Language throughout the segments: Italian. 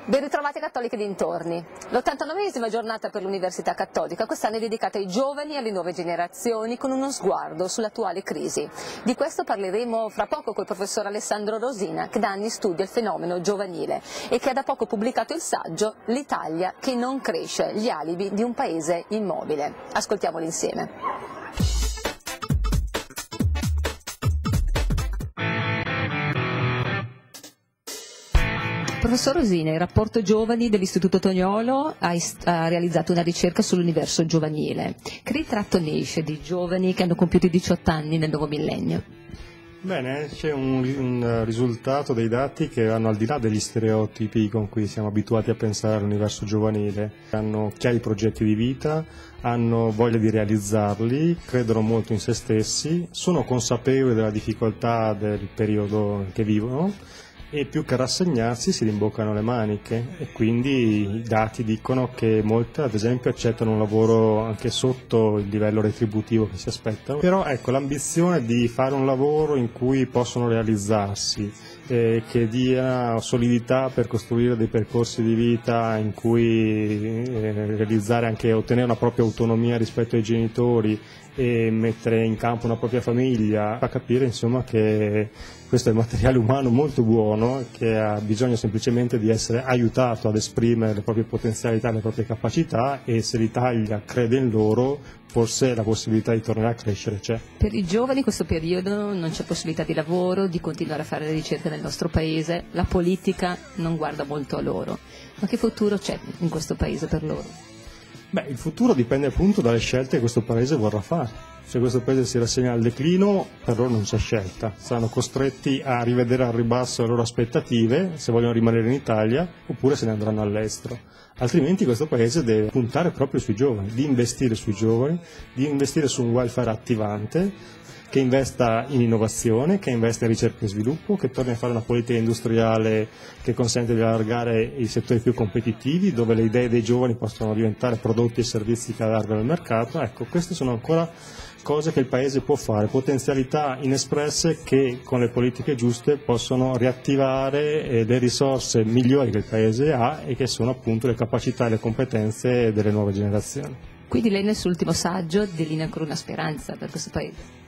Ben ritrovati cattoliche dintorni. L'89esima giornata per l'Università Cattolica quest'anno è dedicata ai giovani e alle nuove generazioni con uno sguardo sull'attuale crisi. Di questo parleremo fra poco col professor Alessandro Rosina, che da anni studia il fenomeno giovanile e che ha da poco pubblicato il saggio L'Italia che non cresce, gli alibi di un paese immobile. Ascoltiamolo insieme. Professor Rosina, il rapporto giovani dell'Istituto Toniolo ha realizzato una ricerca sull'universo giovanile. Che ritratto ne esce di giovani che hanno compiuto i 18 anni nel nuovo millennio? Bene, c'è un risultato dei dati che vanno al di là degli stereotipi con cui siamo abituati a pensare all'universo giovanile. Hanno chiari progetti di vita, hanno voglia di realizzarli, credono molto in se stessi, sono consapevoli della difficoltà del periodo che vivono e più che rassegnarsi si rimboccano le maniche, e quindi i dati dicono che molte ad esempio accettano un lavoro anche sotto il livello retributivo che si aspettano, però ecco, l'ambizione di fare un lavoro in cui possono realizzarsi, che dia solidità per costruire dei percorsi di vita in cui realizzare anche, ottenere una propria autonomia rispetto ai genitori e mettere in campo una propria famiglia, fa capire insomma che questo è un materiale umano molto buono che ha bisogno semplicemente di essere aiutato ad esprimere le proprie potenzialità, le proprie capacità, e se l'Italia crede in loro forse la possibilità di tornare a crescere c'è. Per i giovani in questo periodo non c'è possibilità di lavoro, di continuare a fare le ricerche nel nostro paese, la politica non guarda molto a loro, ma che futuro c'è in questo paese per loro? Beh, il futuro dipende appunto dalle scelte che questo paese vorrà fare. Se questo paese si rassegna al declino, per loro non c'è scelta, saranno costretti a rivedere al ribasso le loro aspettative se vogliono rimanere in Italia, oppure se ne andranno all'estero. Altrimenti questo paese deve puntare proprio sui giovani, di investire sui giovani, di investire su un welfare attivante, che investa in innovazione, che investa in ricerca e sviluppo, che torni a fare una politica industriale che consente di allargare i settori più competitivi, dove le idee dei giovani possono diventare prodotti e servizi che allargano il mercato. Ecco, queste sono ancora cose che il Paese può fare, potenzialità inespresse che con le politiche giuste possono riattivare le risorse migliori che il Paese ha e che sono appunto le capacità e le competenze delle nuove generazioni. Quindi lei nel suo ultimo saggio delinea ancora una speranza per questo Paese?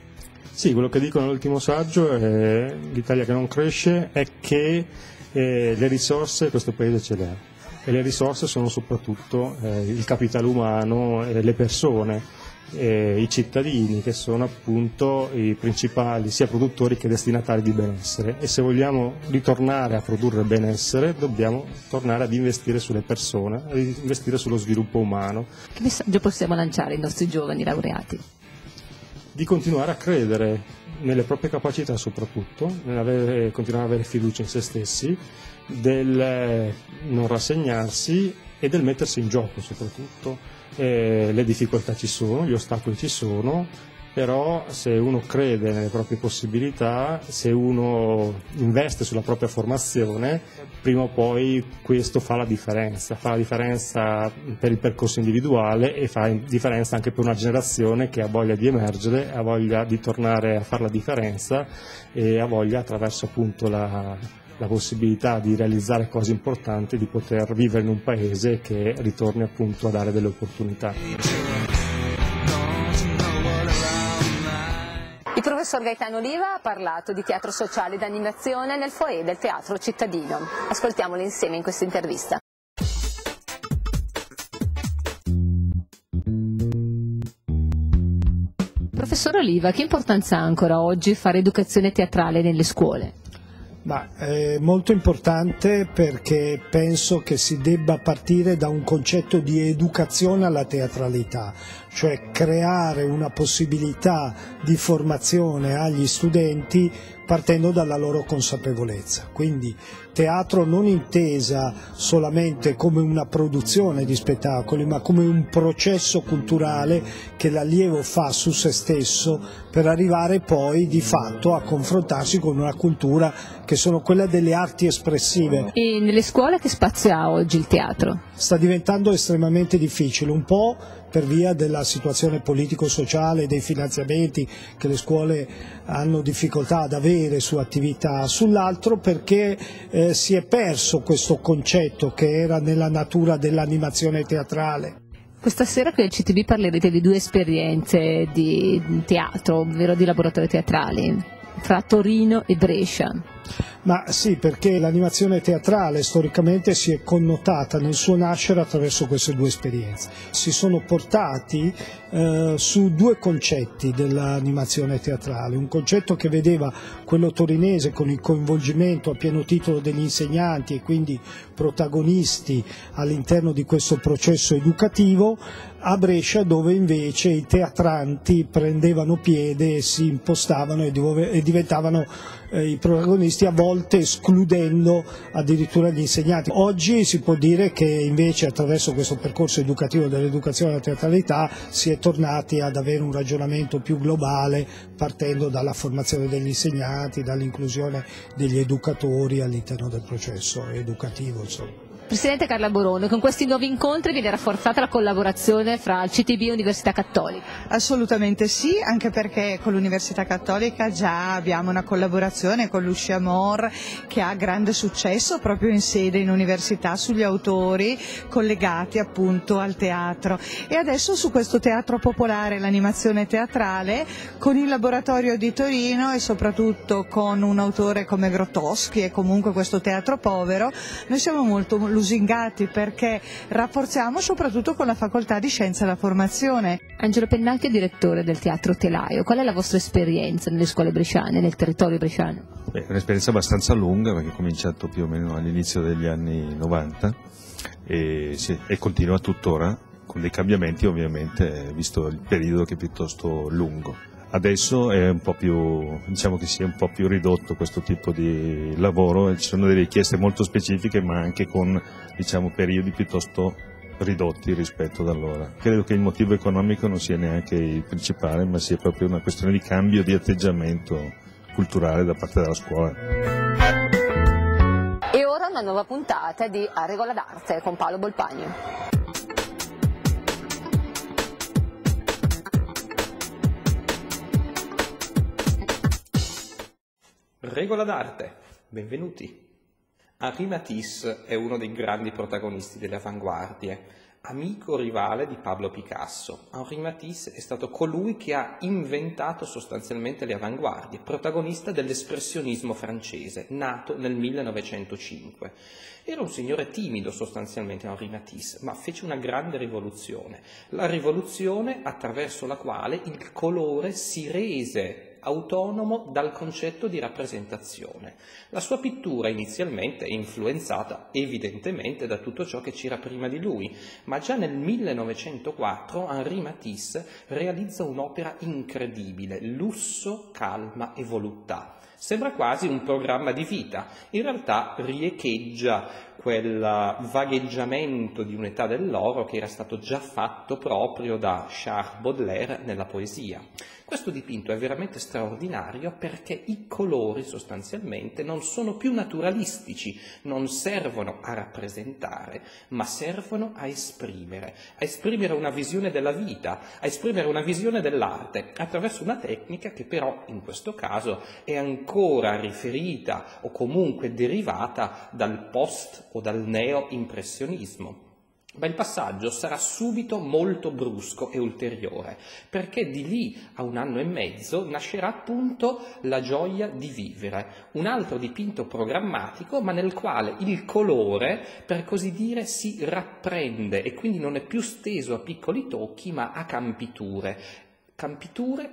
Sì, quello che dico nell'ultimo saggio, l'Italia che non cresce, è che le risorse questo Paese ce le ha, e le risorse sono soprattutto il capitale umano, le persone, i cittadini, che sono appunto i principali sia produttori che destinatari di benessere, e se vogliamo ritornare a produrre benessere dobbiamo tornare ad investire sulle persone, ad investire sullo sviluppo umano. Che messaggio possiamo lanciare ai nostri giovani laureati? Di continuare a credere nelle proprie capacità, soprattutto, continuare ad avere fiducia in se stessi, del non rassegnarsi e del mettersi in gioco soprattutto. Le difficoltà ci sono, gli ostacoli ci sono, però se uno crede nelle proprie possibilità, se uno investe sulla propria formazione, prima o poi questo fa la differenza per il percorso individuale e fa differenza anche per una generazione che ha voglia di emergere, ha voglia di tornare a fare la differenza e ha voglia, attraverso appunto la possibilità di realizzare cose importanti, di poter vivere in un paese che ritorni appunto a dare delle opportunità. Il professor Gaetano Oliva ha parlato di teatro sociale ed animazione nel foyer del Teatro Cittadino. Ascoltiamolo insieme in questa intervista. Professor Oliva, che importanza ha ancora oggi fare educazione teatrale nelle scuole? È molto importante, perché penso che si debba partire da un concetto di educazione alla teatralità, cioè creare una possibilità di formazione agli studenti partendo dalla loro consapevolezza. Quindi teatro non intesa solamente come una produzione di spettacoli, ma come un processo culturale che l'allievo fa su se stesso per arrivare poi di fatto a confrontarsi con una cultura che sono quella delle arti espressive. E nelle scuole che spazio ha oggi il teatro? Sta diventando estremamente difficile, un po' per via della situazione politico-sociale, dei finanziamenti che le scuole hanno difficoltà ad avere su attività, sull'altro perché si è perso questo concetto che era nella natura dell'animazione teatrale. Questa sera qui al CTB parlerete di 2 esperienze di teatro, ovvero di laboratori teatrali, fra Torino e Brescia. Ma sì, perché l'animazione teatrale storicamente si è connotata nel suo nascere attraverso queste 2 esperienze. Si sono portati su 2 concetti dell'animazione teatrale, un concetto che vedeva quello torinese con il coinvolgimento a pieno titolo degli insegnanti e quindi protagonisti all'interno di questo processo educativo, a Brescia dove invece i teatranti prendevano piede e si impostavano e diventavano i protagonisti, a volte escludendo addirittura gli insegnanti. Oggi si può dire che invece attraverso questo percorso educativo dell'educazione alla teatralità si è tornati ad avere un ragionamento più globale, partendo dalla formazione degli insegnanti, dall'inclusione degli educatori all'interno del processo educativo, insomma. Presidente Carla Borone, con questi nuovi incontri viene rafforzata la collaborazione fra il CTB e Università Cattolica? Assolutamente sì, anche perché con l'Università Cattolica già abbiamo una collaborazione con Lucia Mor che ha grande successo proprio in sede in università sugli autori collegati appunto al teatro, e adesso su questo teatro popolare, l'animazione teatrale, con il laboratorio di Torino e soprattutto con un autore come Grotowski e comunque questo teatro povero, noi siamo molto lusingati perché rafforziamo soprattutto con la facoltà di scienza della formazione. Angelo Pennacchio, direttore del Teatro Telaio, qual è la vostra esperienza nelle scuole bresciane, nel territorio bresciano? È un'esperienza abbastanza lunga perché è cominciato più o meno all'inizio degli anni 90 e continua tuttora con dei cambiamenti ovviamente visto il periodo che è piuttosto lungo. Adesso è un po' più, diciamo che si è un po' più ridotto questo tipo di lavoro e ci sono delle richieste molto specifiche ma anche con diciamo periodi piuttosto ridotti rispetto ad allora. Credo che il motivo economico non sia neanche il principale ma sia proprio una questione di cambio di atteggiamento culturale da parte della scuola. E ora una nuova puntata di A Regola d'Arte con Paolo Bolpagno. Regola d'arte, benvenuti. Henri Matisse è uno dei grandi protagonisti delle avanguardie. Amico rivale di Pablo Picasso, Henri Matisse è stato colui che ha inventato sostanzialmente le avanguardie, protagonista dell'espressionismo francese, nato nel 1905. Era un signore timido sostanzialmente Henri Matisse, ma fece una grande rivoluzione, la rivoluzione attraverso la quale il colore si rese autonomo dal concetto di rappresentazione. La sua pittura inizialmente è influenzata evidentemente da tutto ciò che c'era prima di lui, ma già nel 1904 Henri Matisse realizza un'opera incredibile, lusso, calma e voluttà. Sembra quasi un programma di vita, in realtà riecheggia quel vagheggiamento di un'età dell'oro che era stato già fatto proprio da Charles Baudelaire nella poesia. Questo dipinto è veramente straordinario perché i colori sostanzialmente non sono più naturalistici, non servono a rappresentare, ma servono a esprimere una visione della vita, a esprimere una visione dell'arte, attraverso una tecnica che però in questo caso è ancora riferita o comunque derivata dal post o dal neo-impressionismo. Ma il passaggio sarà subito molto brusco e ulteriore, perché di lì a 1 anno e mezzo nascerà appunto La gioia di vivere, un altro dipinto programmatico, ma nel quale il colore, per così dire, si rapprende e quindi non è più steso a piccoli tocchi, ma a campiture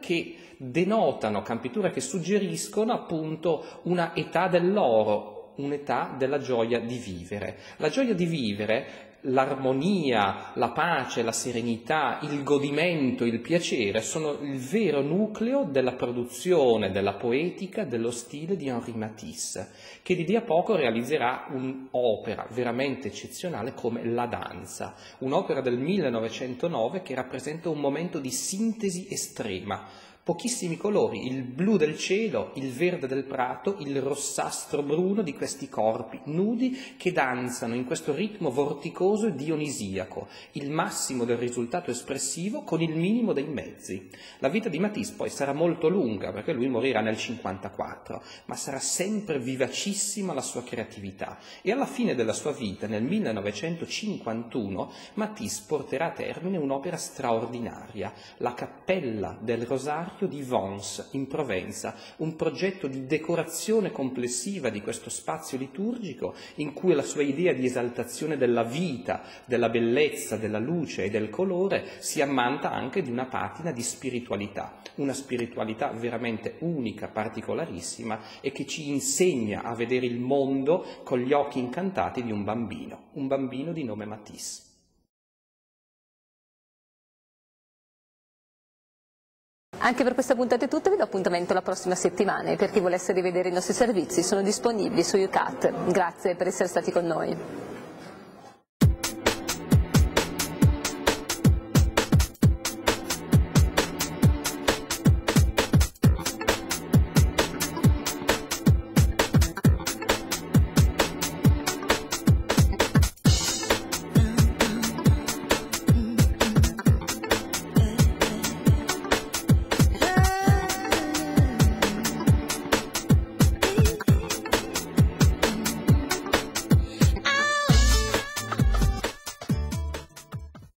che denotano, campiture che suggeriscono appunto una età dell'oro, un'età della gioia di vivere. La gioia di vivere, l'armonia, la pace, la serenità, il godimento, il piacere sono il vero nucleo della produzione, della poetica, dello stile di Henri Matisse, che di lì a poco realizzerà un'opera veramente eccezionale come La danza, un'opera del 1909 che rappresenta un momento di sintesi estrema, Pochissimi colori, il blu del cielo, il verde del prato, il rossastro bruno di questi corpi nudi che danzano in questo ritmo vorticoso e dionisiaco, il massimo del risultato espressivo con il minimo dei mezzi. La vita di Matisse poi sarà molto lunga, perché lui morirà nel 1954, ma sarà sempre vivacissima la sua creatività e alla fine della sua vita, nel 1951, Matisse porterà a termine un'opera straordinaria, la Cappella del Rosario di Vence, in Provenza, un progetto di decorazione complessiva di questo spazio liturgico in cui la sua idea di esaltazione della vita, della bellezza, della luce e del colore si ammanta anche di una patina di spiritualità, una spiritualità veramente unica, particolarissima e che ci insegna a vedere il mondo con gli occhi incantati di un bambino di nome Matisse. Anche per questa puntata è tutto, vi do appuntamento la prossima settimana e per chi volesse rivedere i nostri servizi sono disponibili su YouCut. Grazie per essere stati con noi.